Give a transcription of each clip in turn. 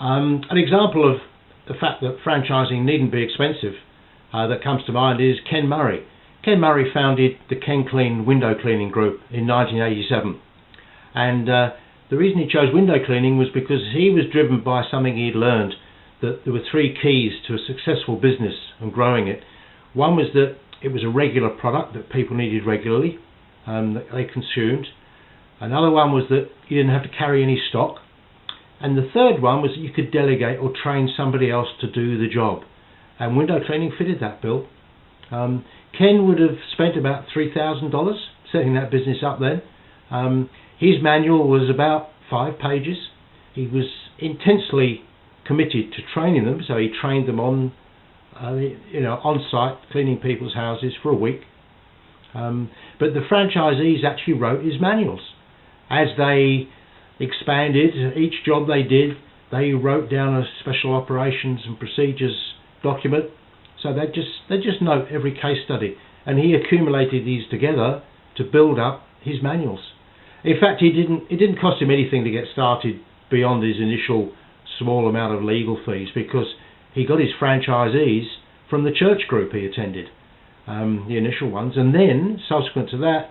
An example of the fact that franchising needn't be expensive that comes to mind is Ken Murray. Ken Murray founded the KenKleen window cleaning group in 1987, and the reason he chose window cleaning was because he was driven by something he'd learned, that there were three keys to a successful business and growing it. One was that it was a regular product that people needed regularly, that they consumed. Another one was that you didn't have to carry any stock. And the third one was that you could delegate or train somebody else to do the job. And window cleaning fitted that bill. Ken would have spent about $3,000 setting that business up then. His manual was about 5 pages. He was intensely committed to training them, so he trained them on site, cleaning people's houses for a week. But the franchisees actually wrote his manuals. As they expanded, each job they did, they wrote down a special operations and procedures document. So they just note every case study, and he accumulated these together to build up his manuals. In fact, it didn't cost him anything to get started beyond his initial small amount of legal fees, because he got his franchisees from the church group he attended, the initial ones, and then subsequent to that,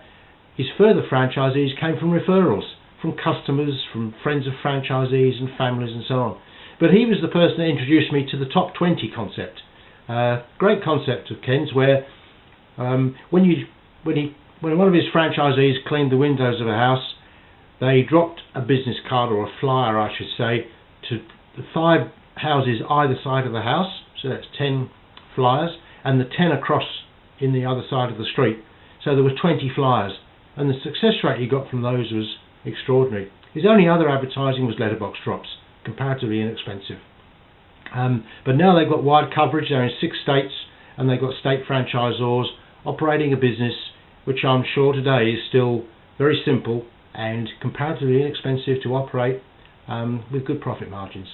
his further franchisees came from referrals, from customers, from friends of franchisees and families and so on. But he was the person that introduced me to the top 20 concept. Great concept of Ken's, where when one of his franchisees cleaned the windows of a house, they dropped a business card, or a flyer I should say, to the 5 houses either side of the house, so that's 10 flyers, and the 10 across in the other side of the street. So there were 20 flyers, and the success rate he got from those was extraordinary. His only other advertising was letterbox drops, comparatively inexpensive. But now they've got wide coverage. They're in 6 states, and they've got state franchisors operating a business which I'm sure today is still very simple and comparatively inexpensive to operate, with good profit margins.